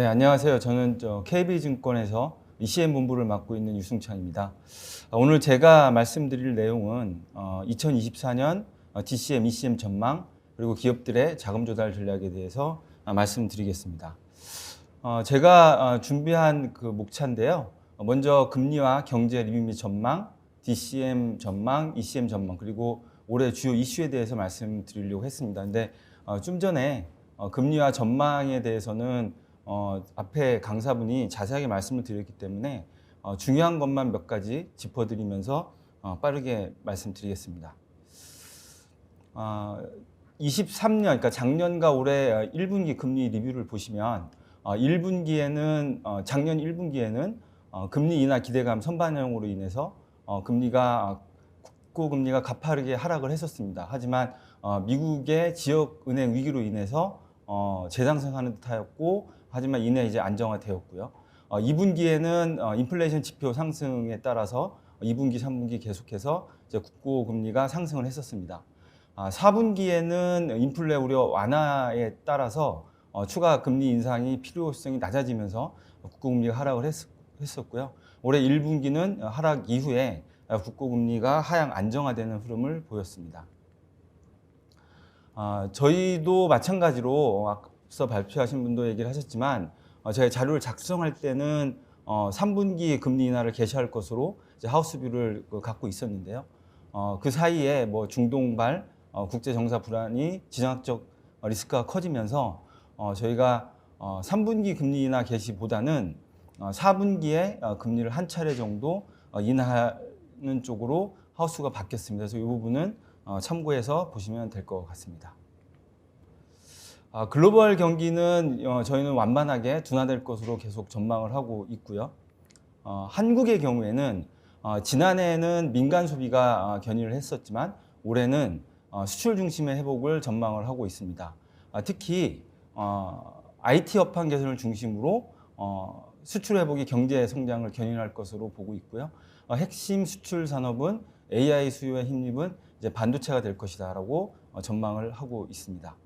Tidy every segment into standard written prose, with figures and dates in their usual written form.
안녕하세요. 저는 KB증권에서 ECM 본부를 맡고 있는 유승찬입니다. 오늘 제가 말씀드릴 내용은 2024년 DCM, ECM 전망 그리고 기업들의 자금 조달 전략에 대해서 말씀드리겠습니다. 제가 준비한 그 목차인데요. 먼저 금리와 경제 리뷰 및 전망, DCM 전망, ECM 전망 그리고 올해 주요 이슈에 대해서 말씀드리려고 했습니다. 근데 좀 전에 금리와 전망에 대해서는 앞에 강사분이 자세하게 말씀을 드렸기 때문에 중요한 것만 몇 가지 짚어드리면서 빠르게 말씀드리겠습니다. 23년, 그러니까 작년과 올해 1분기 금리 리뷰를 보시면 1분기에는 작년 1분기에는 금리 인하 기대감 선반영으로 인해서 금리가 국고 금리가 가파르게 하락을 했었습니다. 하지만 미국의 지역 은행 위기로 인해서 재상승하는 듯하였고 하지만 이내 이제 안정화되었고요. 2분기에는 인플레이션 지표 상승에 따라서 2분기, 3분기 계속해서 이제 국고 금리가 상승을 했었습니다. 4분기에는 인플레 우려 완화에 따라서 추가 금리 인상이 필요성이 낮아지면서 국고 금리가 하락을 했었고요. 올해 1분기는 하락 이후에 국고 금리가 하향 안정화되는 흐름을 보였습니다. 저희도 마찬가지로 앞서 발표하신 분도 얘기를 하셨지만 저희 자료를 작성할 때는 3분기 금리 인하를 개시할 것으로 이제 하우스뷰를 갖고 있었는데요. 그 사이에 뭐 중동발 국제 정사 불안이 지정학적 리스크가 커지면서 저희가 3분기 금리 인하 개시보다는 4분기에 금리를 한 차례 정도 인하하는 쪽으로 하우스가 바뀌었습니다. 그래서 이 부분은 참고해서 보시면 될 것 같습니다. 글로벌 경기는 저희는 완만하게 둔화될 것으로 계속 전망을 하고 있고요. 한국의 경우에는 지난해에는 민간 소비가 견인을 했었지만 올해는 수출 중심의 회복을 전망을 하고 있습니다. 특히 IT 업황 개선을 중심으로 수출 회복이 경제 성장을 견인할 것으로 보고 있고요. 핵심 수출 산업은 AI 수요에 힘입은 이제 반도체가 될 것이다라고 전망을 하고 있습니다.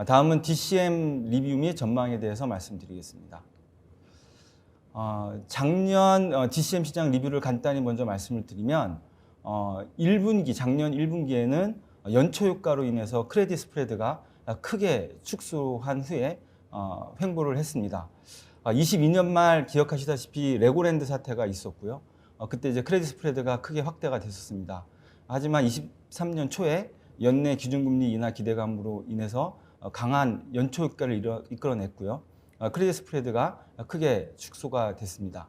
다음은 DCM 리뷰 및 전망에 대해서 말씀드리겠습니다. 작년 DCM 시장 리뷰를 간단히 먼저 말씀을 드리면 작년 1분기에는 연초 효과로 인해서 크레딧 스프레드가 크게 축소한 후에 횡보를 했습니다. 22년 말 기억하시다시피 레고랜드 사태가 있었고요. 그때 이제 크레딧 스프레드가 크게 확대가 됐었습니다. 하지만 23년 초에 연내 기준금리 인하 기대감으로 인해서 강한 연초 효과를 이끌어냈고요. 크레딧 스프레드가 크게 축소가 됐습니다.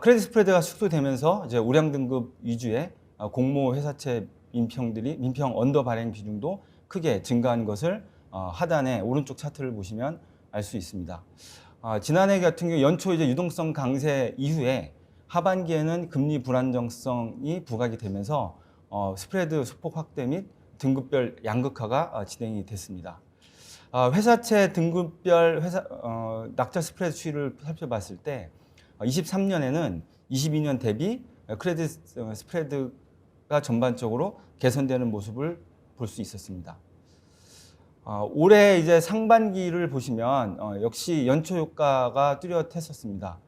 크레딧 스프레드가 축소되면서 이제 우량 등급 위주의 공모 회사채 민평 언더 발행 비중도 크게 증가한 것을 하단의 오른쪽 차트를 보시면 알 수 있습니다. 지난해 같은 경우 연초 이제 유동성 강세 이후에 하반기에는 금리 불안정성이 부각이 되면서 스프레드 소폭 확대 및 등급별 양극화가 진행이 됐습니다. 회사채 등급별 낙찰 스프레드 추이를 살펴봤을 때 23년에는 22년 대비 크레딧 스프레드가 전반적으로 개선되는 모습을 볼 수 있었습니다. 올해 이제 상반기를 보시면 역시 연초 효과가 뚜렷했었습니다.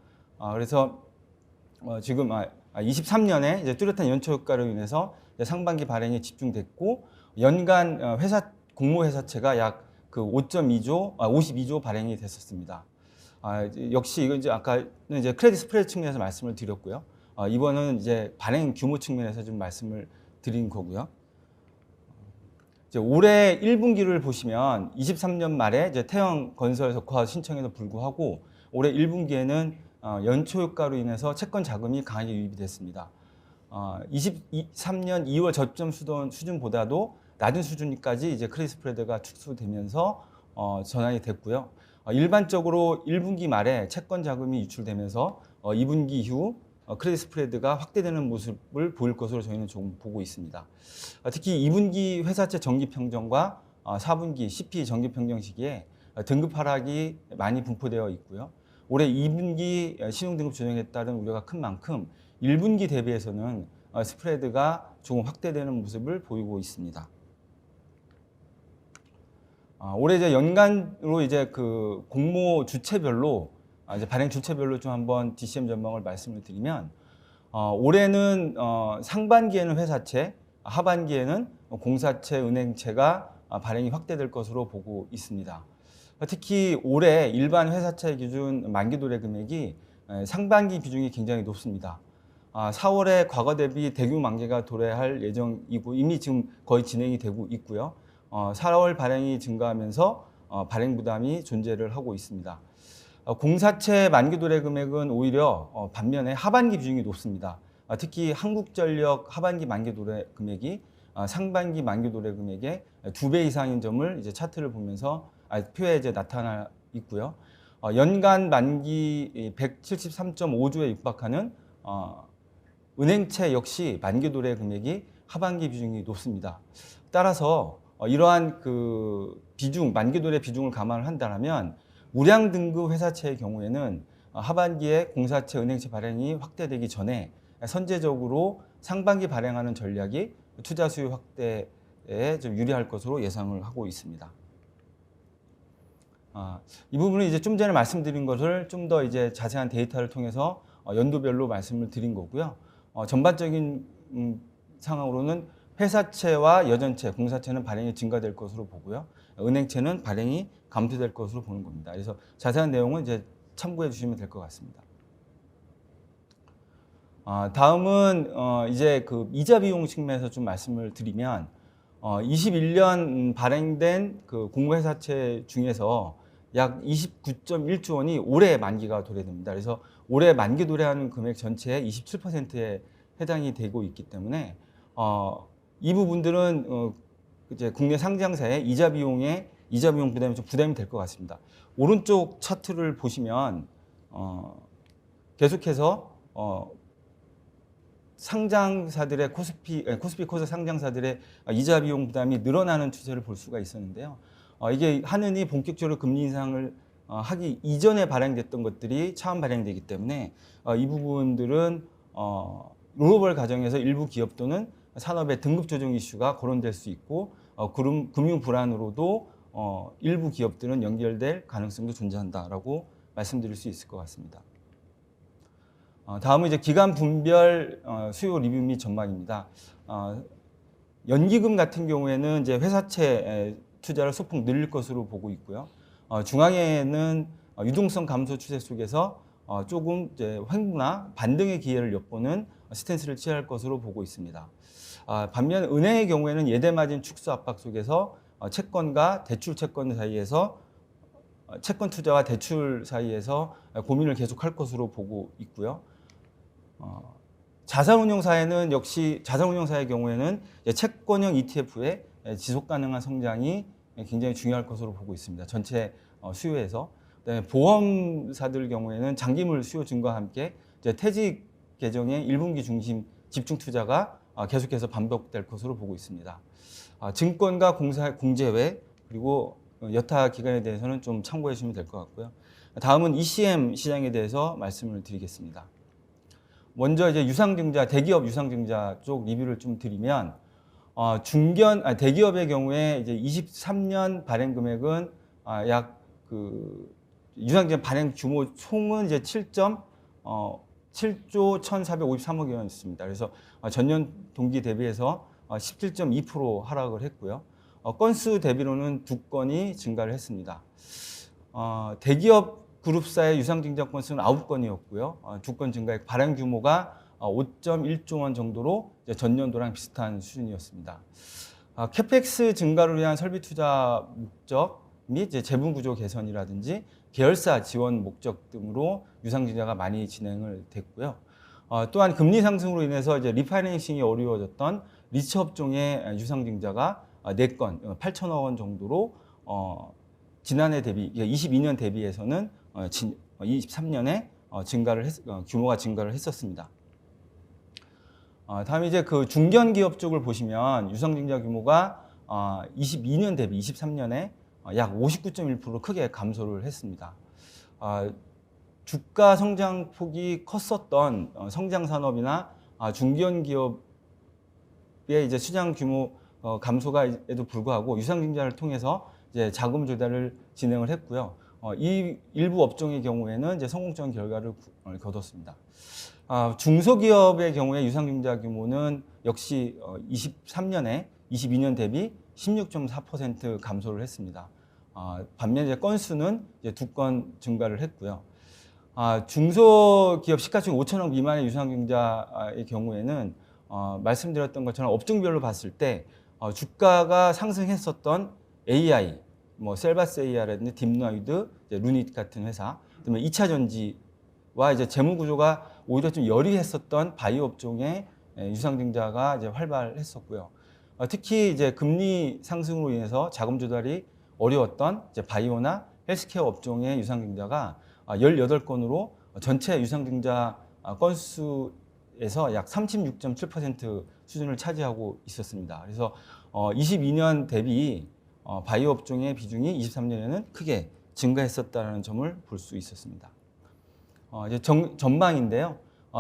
그래서 지금 23년에 이제 뚜렷한 연초 효과로 인해서 상반기 발행이 집중됐고 연간 공모 회사채가 약 그 52조 발행이 됐었습니다. 역시 이건 이제 아까는 이제 크레딧 스프레드 측면에서 말씀을 드렸고요. 이번은 이제 발행 규모 측면에서 좀 말씀을 드린 거고요. 이제 올해 1분기를 보시면 23년 말에 이제 태형 건설 적화 신청에도 불구하고 올해 1분기에는 연초 효과로 인해서 채권 자금이 강하게 유입이 됐습니다. 23년 2월 저점 수준보다도 낮은 수준까지 이제 크레딧 스프레드가 축소되면서 전환이 됐고요. 일반적으로 1분기 말에 채권 자금이 유출되면서 2분기 이후 크레딧 스프레드가 확대되는 모습을 보일 것으로 저희는 조금 보고 있습니다. 특히 2분기 회사채 정기평정과 4분기 CP 정기평정 시기에 등급 하락이 많이 분포되어 있고요. 올해 2분기 신용등급 조정에 따른 우려가 큰 만큼 1분기 대비해서는 스프레드가 조금 확대되는 모습을 보이고 있습니다. 올해 이제 연간으로 이제 그 공모 주체별로 이제 발행 주체별로 좀 한번 DCM 전망을 말씀을 드리면 올해는 상반기에는 회사채, 하반기에는 공사채, 은행채가 발행이 확대될 것으로 보고 있습니다. 특히 올해 일반 회사채 기준 만기 도래 금액이 상반기 비중이 굉장히 높습니다. 4월에 과거 대비 대규모 만기가 도래할 예정이고 이미 지금 거의 진행이 되고 있고요. 4월 발행이 증가하면서 발행 부담이 존재를 하고 있습니다. 공사채 만기 도래 금액은 오히려 반면에 하반기 비중이 높습니다. 특히 한국전력 하반기 만기 도래 금액이 상반기 만기 도래 금액의 2배 이상인 점을 이제 차트를 보면서 표에 이제 나타나 있고요. 연간 만기 173.5조에 육박하는 은행채 역시 만기 도래 금액이 하반기 비중이 높습니다. 따라서 이러한 그 비중, 만기 도래 비중을 감안을 한다면 우량 등급 회사채의 경우에는 하반기에 공사채, 은행채 발행이 확대되기 전에 선제적으로 상반기 발행하는 전략이 투자 수요 확대에 좀 유리할 것으로 예상을 하고 있습니다. 이 부분은 이제 좀 전에 말씀드린 것을 좀 더 이제 자세한 데이터를 통해서 연도별로 말씀을 드린 거고요. 전반적인 상황으로는 회사채와 여전채, 공사채는 발행이 증가될 것으로 보고요. 은행채는 발행이 감소될 것으로 보는 겁니다. 그래서 자세한 내용은 이제 참고해 주시면 될 것 같습니다. 다음은 이제 그 이자 비용 측면에서 좀 말씀을 드리면 21년 발행된 그 공모회사채 중에서 약 29.1조 원이 올해 만기가 도래됩니다. 그래서 올해 만기 도래하는 금액 전체의 27%에 해당이 되고 있기 때문에 이 부분들은 이제 국내 상장사의 이자 비용 부담이 좀 부담이 될 것 같습니다. 오른쪽 차트를 보시면 계속해서 상장사들의 코스피 코스닥 상장사들의 이자 비용 부담이 늘어나는 추세를 볼 수가 있었는데요. 이게 하느니 본격적으로 금리 인상을 하기 이전에 발행됐던 것들이 차원 발행되기 때문에 이 부분들은 롤오버 과정에서 일부 기업 또는 산업의 등급 조정 이슈가 거론될 수 있고 금융 불안으로도 일부 기업들은 연결될 가능성도 존재한다라고 말씀드릴 수 있을 것 같습니다. 다음은 이제 기간 분별 수요 리뷰 및 전망입니다. 연기금 같은 경우에는 이제 회사채 투자를 소폭 늘릴 것으로 보고 있고요. 중앙에는 유동성 감소 추세 속에서 조금 이제 횡보나 반등의 기회를 엿보는 스탠스를 취할 것으로 보고 있습니다. 반면 은행의 경우에는 예대 마진 축소 압박 속에서 채권과 대출 채권 사이에서 채권 투자와 대출 사이에서 고민을 계속할 것으로 보고 있고요. 자산운용사에는 역시 자산운용사의 경우에는 채권형 ETF의 지속 가능한 성장이 굉장히 중요할 것으로 보고 있습니다. 전체 수요에서. 보험사들 경우에는 장기물 수요 증가와 함께 퇴직 계정의 1분기 중심 집중 투자가 계속해서 반복될 것으로 보고 있습니다. 증권과 공제외 그리고 여타 기관에 대해서는 좀 참고해 주시면 될 것 같고요. 다음은 ECM 시장에 대해서 말씀을 드리겠습니다. 먼저 이제 유상증자, 대기업 유상증자 쪽 리뷰를 좀 드리면 대기업의 경우에 이제 23년 발행 금액은 약 유상증자 발행 규모 총은 이제 7조 1,453억 원이었습니다. 그래서 전년 동기 대비해서 17.2% 하락을 했고요. 건수 대비로는 2건이 증가를 했습니다. 대기업 그룹사의 유상증자 건수는 9건이었고요. 2건 증가액 발행 규모가 5.1조 원 정도로 전년도랑 비슷한 수준이었습니다. 캐펙스 증가를 위한 설비 투자 목적 및 재분 구조 개선이라든지 계열사 지원 목적 등으로 유상증자가 많이 진행을 됐고요. 또한 금리 상승으로 인해서 이제 리파이낸싱이 어려워졌던 리츠 업종의 유상증자가 4건, 8천억 원 정도로 지난해 대비, 22년 대비해서는 23년에 규모가 증가를 했었습니다. 다음에 이제 그 중견 기업 쪽을 보시면 유상증자 규모가 22년 대비 23년에 약 59.1% 크게 감소를 했습니다. 주가 성장 폭이 컸었던 성장 산업이나 중견 기업의 이제 시장 규모 감소가에도 불구하고 유상증자를 통해서 이제 자금 조달을 진행을 했고요. 이 일부 업종의 경우에는 이제 성공적인 결과를 거뒀습니다. 중소기업의 경우에 유상증자 규모는 역시 23년에 22년 대비 16.4% 감소를 했습니다. 반면 이제 건수는 이제 2건 증가를 했고요. 중소기업 시가총 5천억 미만의 유상증자의 경우에는 말씀드렸던 것처럼 업종별로 봤을 때 주가가 상승했었던 AI, 뭐 셀바스 AI라든지 딥라이드, 루닛 같은 회사, 그다음에 2차 전지와 이제 재무 구조가 오히려 좀 열이했었던 바이오 업종의 유상증자가 이제 활발했었고요. 특히 이제 금리 상승으로 인해서 자금 조달이 어려웠던 이제 바이오나 헬스케어 업종의 유상증자가 18건으로 전체 유상증자 건수에서 약 36.7% 수준을 차지하고 있었습니다. 그래서 22년 대비 바이오 업종의 비중이 23년에는 크게 증가했었다는 점을 볼 수 있었습니다. 이제 전망인데요.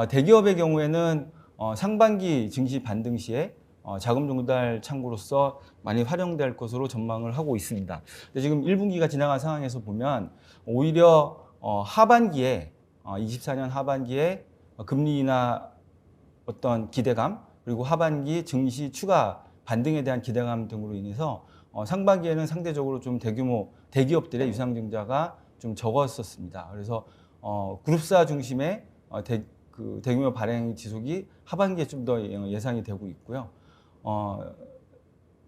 대기업의 경우에는 상반기 증시 반등 시에 자금 조달 창구로서 많이 활용될 것으로 전망을 하고 있습니다. 근데 지금 1분기가 지나간 상황에서 보면 오히려 하반기에 24년 하반기에 금리 인하 어떤 기대감 그리고 하반기 증시 추가 반등에 대한 기대감 등으로 인해서 상반기에는 상대적으로 좀 대규모 대기업들의 유상증자가 좀 적었었습니다. 그래서 그룹사 중심의 대규모 발행 지속이 하반기에 좀 더 예상이 되고 있고요.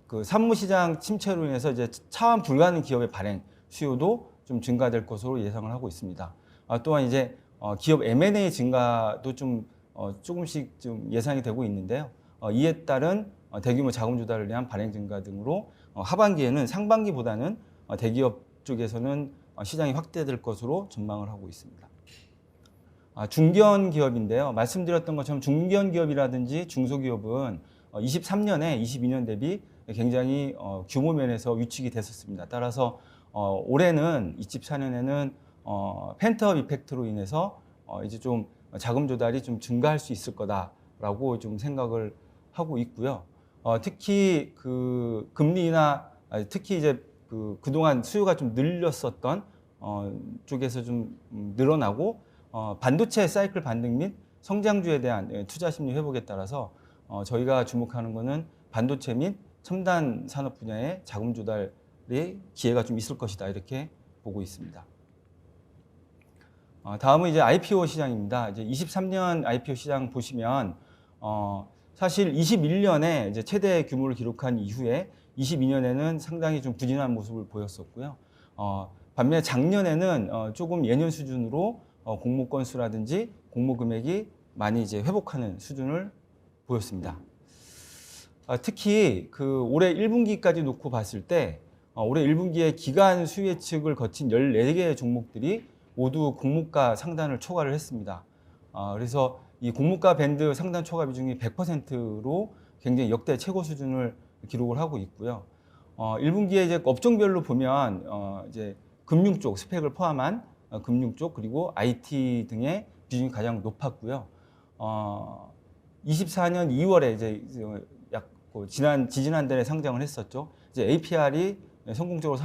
그 사무시장 침체로 인해서 이제 차환 불가능 기업의 발행 수요도 좀 증가될 것으로 예상을 하고 있습니다. 또한 이제 기업 M&A 증가도 좀 조금씩 좀 예상이 되고 있는데요. 이에 따른 대규모 자금 조달을 위한 발행 증가 등으로 하반기에는 상반기보다는 대기업 쪽에서는 시장이 확대될 것으로 전망을 하고 있습니다. 중견 기업인데요. 말씀드렸던 것처럼 중견 기업이라든지 중소기업은 23년에 22년 대비 굉장히 규모 면에서 위축이 됐었습니다. 따라서 올해는 24년에는 펜트업 이펙트로 인해서 이제 좀 자금 조달이 좀 증가할 수 있을 거다라고 좀 생각을 하고 있고요. 특히 그 금리 인하, 특히 이제 그동안 수요가 좀 늘렸었던 쪽에서 좀 늘어나고 반도체 사이클 반등 및 성장주에 대한 투자 심리 회복에 따라서 저희가 주목하는 것은 반도체 및 첨단 산업 분야의 자금 조달의 기회가 좀 있을 것이다 이렇게 보고 있습니다. 다음은 이제 IPO 시장입니다. 이제 23년 IPO 시장 보시면 사실 21년에 이제 최대 규모를 기록한 이후에 22년에는 상당히 좀 부진한 모습을 보였었고요. 반면에 작년에는 조금 예년 수준으로 공모 건수라든지 공모 금액이 많이 이제 회복하는 수준을 보였습니다. 특히 그 올해 1분기까지 놓고 봤을 때 올해 1분기에 기간 수요 예측을 거친 14개의 종목들이 모두 공모가 상단을 초과를 했습니다. 그래서 이 공모가 밴드 상단 초과 비중이 100%로 굉장히 역대 최고 수준을 기록을 하고 있고요. 1분기에 이제 업종별로 보면 이제 금융 쪽 스펙을 포함한 금융 쪽 그리고 IT 등의 비중이 가장 높았고요. 24년 2월에 이제 약 지지난달에 상장을 했었죠. 이제 APR이 성공적으로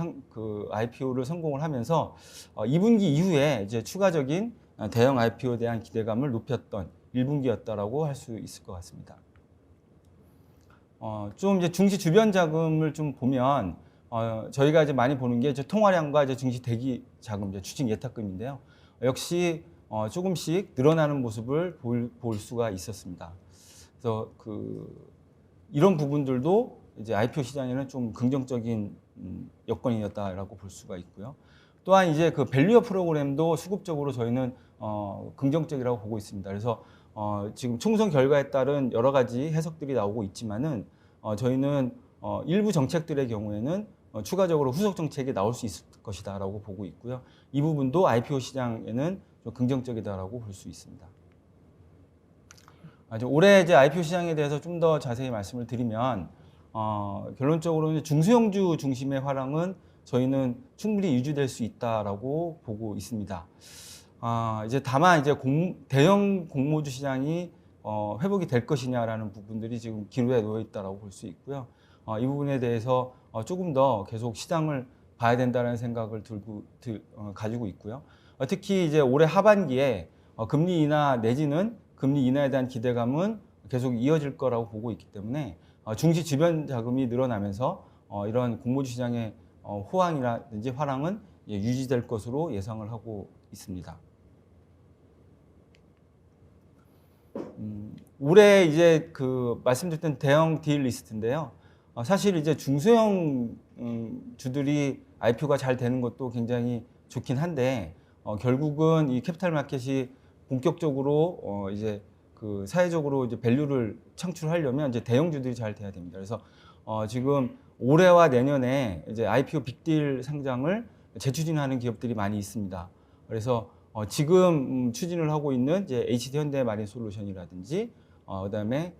IPO를 성공을 하면서 2분기 이후에 이제 추가적인 대형 IPO에 대한 기대감을 높였던 1분기였다라고 할 수 있을 것 같습니다. 좀 이제 증시 주변 자금을 좀 보면 저희가 이제 많이 보는 게 이제 통화량과 이제 증시 대기 자금, 이제 추징 예탁금인데요. 역시 조금씩 늘어나는 모습을 볼 수가 있었습니다. 그래서 이런 부분들도 이제 IPO 시장에는 좀 긍정적인 여건이었다라고 볼 수가 있고요. 또한 이제 그 밸류업 프로그램도 수급적으로 저희는 긍정적이라고 보고 있습니다. 그래서 지금 총선 결과에 따른 여러 가지 해석들이 나오고 있지만은 저희는 일부 정책들의 경우에는 추가적으로 후속 정책이 나올 수 있을 것이다라고 보고 있고요. 이 부분도 IPO 시장에는 좀 긍정적이다라고 볼 수 있습니다. 올해 이제 IPO 시장에 대해서 좀 더 자세히 말씀을 드리면 결론적으로는 중소형주 중심의 화랑은 저희는 충분히 유지될 수 있다라고 보고 있습니다. 이제 다만 이제 대형 공모주 시장이 회복이 될 것이냐라는 부분들이 지금 기로에 놓여 있다라고 볼 수 있고요. 이 부분에 대해서 조금 더 계속 시장을 봐야 된다는 생각을 가지고 있고요. 특히 이제 올해 하반기에 금리 인하 내지는 금리 인하에 대한 기대감은 계속 이어질 거라고 보고 있기 때문에 증시 주변 자금이 늘어나면서 이런 공모주 시장의 호황이라든지 화랑은 유지될 것으로 예상을 하고 있습니다. 올해 이제 그 말씀드렸던 대형 딜 리스트인데요. 사실 이제 중소형 주들이 IPO가 잘 되는 것도 굉장히 좋긴 한데 결국은 이 캐피탈 마켓이 본격적으로 이제 그 사회적으로 이제 밸류를 창출하려면 이제 대형주들이 잘 돼야 됩니다. 그래서 지금 올해와 내년에 이제 IPO 빅딜 상장을 재추진하는 기업들이 많이 있습니다. 그래서 지금 추진을 하고 있는 이제 HD 현대 마린 솔루션이라든지 그다음에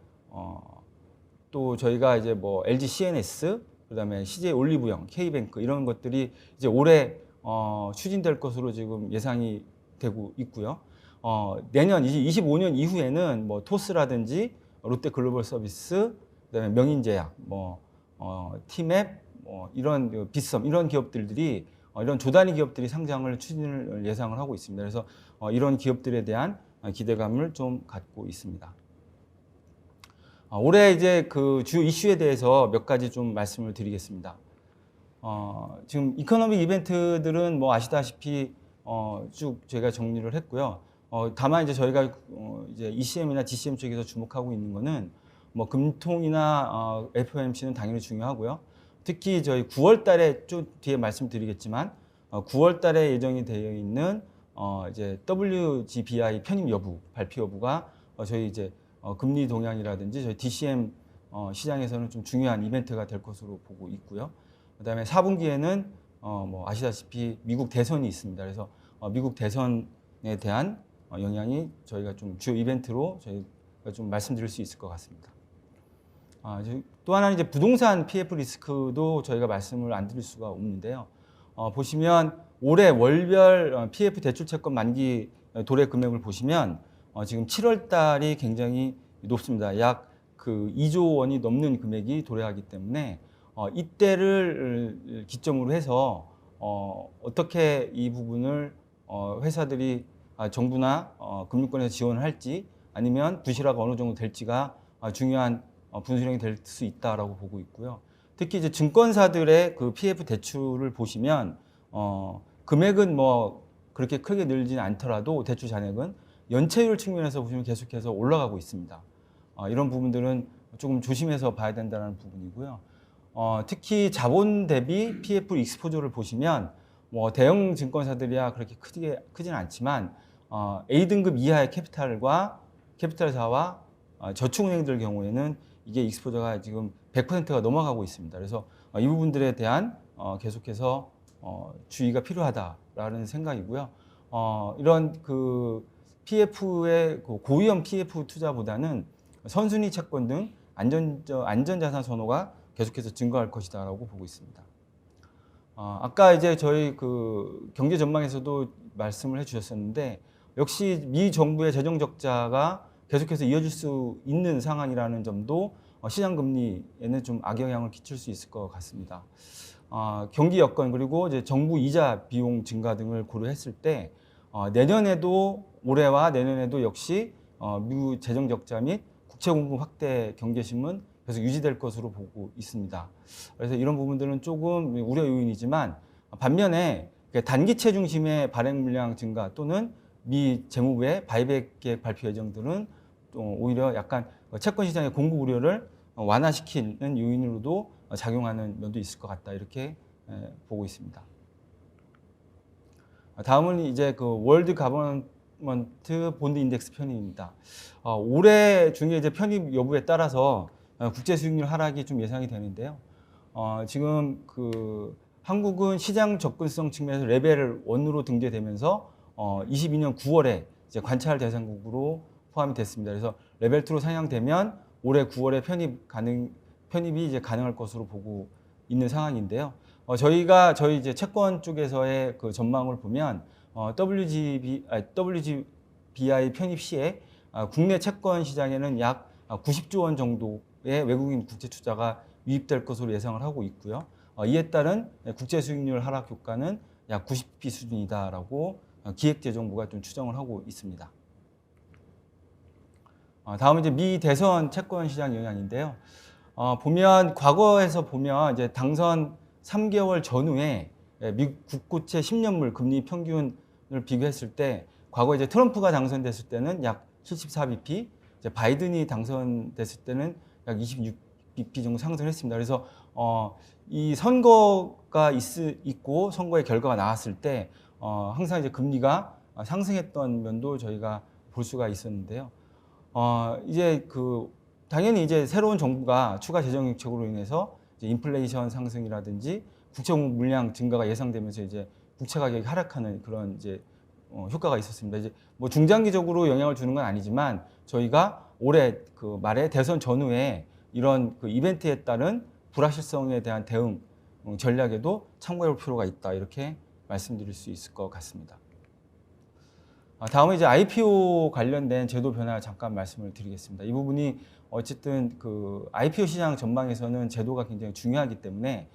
또 저희가 이제 뭐 LG CNS 그다음에 CJ 올리브영, K뱅크 이런 것들이 이제 올해 추진될 것으로 지금 예상이 되고 있고요. 내년 이제 25년 이후에는 뭐 토스라든지 롯데 글로벌 서비스, 그다음에 명인제약, 뭐 티맵, 뭐 이런 빗썸 이런 기업들이 이런 조단위 기업들이 상장을 추진을 예상을 하고 있습니다. 그래서 이런 기업들에 대한 기대감을 좀 갖고 있습니다. 올해 이제 그 주요 이슈에 대해서 몇 가지 좀 말씀을 드리겠습니다. 지금 이코노믹 이벤트들은 뭐 아시다시피 쭉 제가 정리를 했고요. 다만 이제 저희가 이제 ECM이나 DCM 쪽에서 주목하고 있는 거는 뭐 금통이나 FOMC는 당연히 중요하고요. 특히 저희 9월 달에 좀 뒤에 말씀드리겠지만 9월 달에 예정이 되어 있는 이제 WGBI 편입 여부, 발표 여부가 저희 이제 금리 동향이라든지 저희 DCM 시장에서는 좀 중요한 이벤트가 될 것으로 보고 있고요. 그다음에 4분기에는 뭐 아시다시피 미국 대선이 있습니다. 그래서 미국 대선에 대한 영향이 저희가 좀 주요 이벤트로 저희가 좀 말씀드릴 수 있을 것 같습니다. 또 하나는 이제 부동산 PF 리스크도 저희가 말씀을 안 드릴 수가 없는데요. 보시면 올해 월별 PF 대출 채권 만기 도래 금액을 보시면 지금 7월 달이 굉장히 높습니다. 약 그 2조 원이 넘는 금액이 도래하기 때문에 이때를 기점으로 해서 어떻게 이 부분을 회사들이 정부나 금융권에서 지원을 할지 아니면 부실화가 어느 정도 될지가 중요한 분수령이 될 수 있다라고 보고 있고요. 특히 이제 증권사들의 그 PF 대출을 보시면 금액은 뭐 그렇게 크게 늘지는 않더라도 대출 잔액은 연체율 측면에서 보시면 계속해서 올라가고 있습니다. 이런 부분들은 조금 조심해서 봐야 된다는 부분이고요. 특히 자본 대비 PF 익스포저를 보시면 뭐 대형 증권사들이야 그렇게 크지는 않지만 A등급 이하의 캐피탈사와 저축은행들 경우에는 이게 익스포저가 지금 100%가 넘어가고 있습니다. 그래서 이 부분들에 대한 계속해서 주의가 필요하다라는 생각이고요. 이런 그 PF의 고위험 PF 투자보다는 선순위 채권 등 안전자산 선호가 계속해서 증가할 것이다라고 보고 있습니다. 아까 이제 저희 그 경제 전망에서도 말씀을 해주셨었는데 역시 미 정부의 재정 적자가 계속해서 이어질 수 있는 상황이라는 점도 시장 금리에는 좀 악영향을 끼칠 수 있을 것 같습니다. 경기 여건 그리고 이제 정부 이자 비용 증가 등을 고려했을 때 내년에도 올해와 내년에도 역시 미국 재정 적자 및 국채 공급 확대 경계심은 계속 유지될 것으로 보고 있습니다. 그래서 이런 부분들은 조금 우려 요인이지만 반면에 단기채 중심의 발행 물량 증가 또는 미 재무부의 바이백 계획 발표 예정들은 또 오히려 약간 채권 시장의 공급 우려를 완화시키는 요인으로도 작용하는 면도 있을 것 같다 이렇게 보고 있습니다. 다음은 이제 그 월드 가버넌먼트 본드 인덱스 편입입니다. 올해 중에 이제 편입 여부에 따라서 국제 수익률 하락이 좀 예상이 되는데요. 지금 그 한국은 시장 접근성 측면에서 레벨 1으로 등재되면서 22년 9월에 이제 관찰 대상국으로 포함이 됐습니다. 그래서 레벨 2로 상향되면 올해 9월에 편입이 이제 가능할 것으로 보고 있는 상황인데요. 저희 이제 채권 쪽에서의 그 전망을 보면 WGBI 편입 시에 국내 채권 시장에는 약 90조 원 정도의 외국인 국제 투자가 유입될 것으로 예상을 하고 있고요. 이에 따른 국제 수익률 하락 효과는 약 90bp 수준이다라고 기획재정부가 좀 추정을 하고 있습니다. 다음은 이제 미 대선 채권 시장 영향인데요. 보면 과거에서 보면 이제 당선 3개월 전후에 미국 국고채 10년물 금리 평균을 비교했을 때 과거 이제 트럼프가 당선됐을 때는 약 74bp, 이제 바이든이 당선됐을 때는 약 26bp 정도 상승했습니다. 그래서 이 선거가 있고 선거의 결과가 나왔을 때 항상 이제 금리가 상승했던 면도 저희가 볼 수가 있었는데요. 이제 당연히 이제 새로운 정부가 추가 재정 정책으로 인해서 이제 인플레이션 상승이라든지 국채 물량 증가가 예상되면서 이제 국채 가격이 하락하는 그런 이제 효과가 있었습니다. 이제 뭐 중장기적으로 영향을 주는 건 아니지만 저희가 올해 말에 대선 전후에 이런 이벤트에 따른 불확실성에 대한 대응 전략에도 참고해 볼 필요가 있다, 이렇게 말씀드릴 수 있을 것 같습니다. 다음은 이제 IPO 관련된 제도 변화 잠깐 말씀을 드리겠습니다. 이 부분이 어쨌든 IPO 시장 전망에서는 제도가 굉장히 중요하기 때문에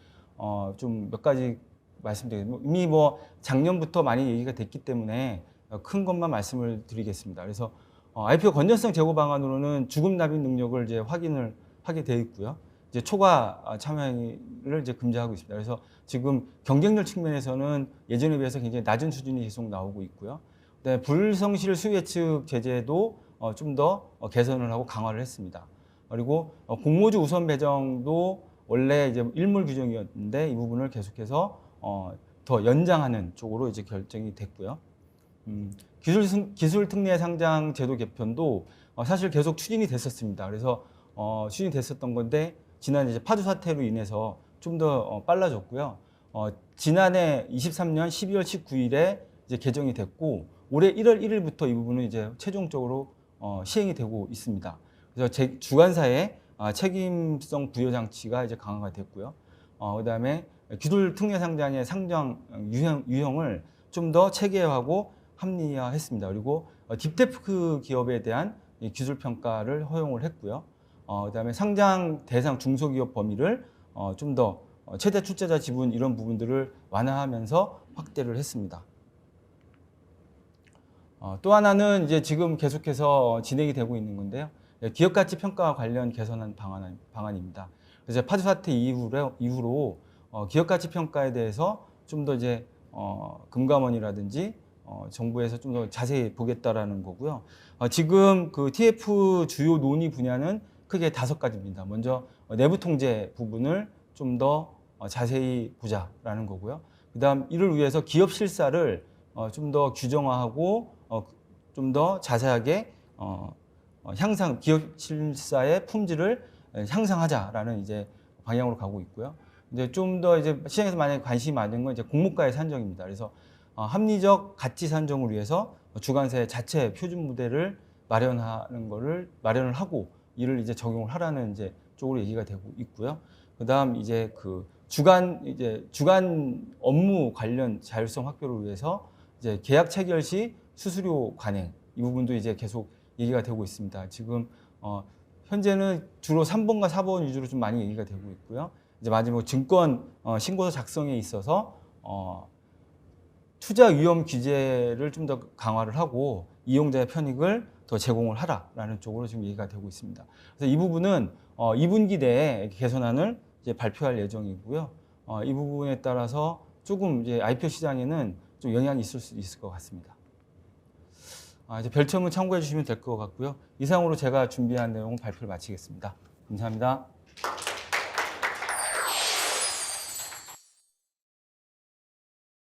좀 몇 가지 말씀드리겠습니다. 이미 뭐 작년부터 많이 얘기가 됐기 때문에 큰 것만 말씀을 드리겠습니다. 그래서 IPO 건전성 제고 방안으로는 주금 납입 능력을 이제 확인을 하게 되어 있고요. 이제 초과 참여를 이제 금지하고 있습니다. 그래서 지금 경쟁률 측면에서는 예전에 비해서 굉장히 낮은 수준이 계속 나오고 있고요. 네, 불성실 수예측 제재도 좀 더 개선을 하고 강화를 했습니다. 그리고 공모주 우선 배정도 원래 이제 일몰 규정이었는데 이 부분을 계속해서 더 연장하는 쪽으로 이제 결정이 됐고요. 기술 특례 상장 제도 개편도 사실 계속 추진이 됐었습니다. 그래서 추진이 됐었던 건데 지난 이제 파주 사태로 인해서 좀 더 빨라졌고요. 지난해 23년 12월 19일에 이제 개정이 됐고 올해 1월 1일부터 이 부분은 이제 최종적으로 시행이 되고 있습니다. 그래서 주관사의 책임성 부여 장치가 이제 강화가 됐고요. 그다음에 기술 특례 상장의 상장 유형을 좀 더 체계화하고 합리화했습니다. 그리고 딥테크 기업에 대한 기술 평가를 허용을 했고요. 그다음에 상장 대상 중소기업 범위를 좀 더 최대 출자자 지분 이런 부분들을 완화하면서 확대를 했습니다. 또 하나는 이제 지금 계속해서 진행이 되고 있는 건데요. 기업 가치 평가와 관련 개선한 방안입니다. 그래서 파주 사태 이후로 기업 가치 평가에 대해서 좀 더 이제 금감원이라든지 정부에서 좀 더 자세히 보겠다라는 거고요. 지금 TF 주요 논의 분야는 크게 5가지입니다. 먼저 내부 통제 부분을 좀 더 자세히 보자라는 거고요. 그다음 이를 위해서 기업 실사를 좀 더 규정화하고 좀 더 자세하게 기업 실사의 품질을 향상하자라는 이제 방향으로 가고 있고요. 이제 좀 더 이제 시장에서 만약에 관심이 많은 건 이제 공모가의 산정입니다. 그래서 합리적 가치 산정을 위해서 주관사의 자체 표준 모델을 마련을 하고 이를 이제 적용을 하라는 이제 쪽으로 얘기가 되고 있고요. 그다음 이제 주간 업무 관련 자율성 확보를 위해서 이제 계약 체결 시 수수료 관행 이 부분도 이제 계속 얘기가 되고 있습니다. 지금 현재는 주로 3번과 4번 위주로 좀 많이 얘기가 되고 있고요. 이제 마지막으로 증권 신고서 작성에 있어서 투자 위험 규제를 좀 더 강화를 하고 이용자의 편익을 더 제공을 하라라는 쪽으로 지금 얘기가 되고 있습니다. 그래서 이 부분은 2분기 내에 개선안을 이제 발표할 예정이고요. 이 부분에 따라서 조금 이제 IPO 시장에는 좀 영향이 있을 수 있을 것 같습니다. 이제 별첨은 참고해 주시면 될 것 같고요. 이상으로 제가 준비한 내용은 발표를 마치겠습니다. 감사합니다.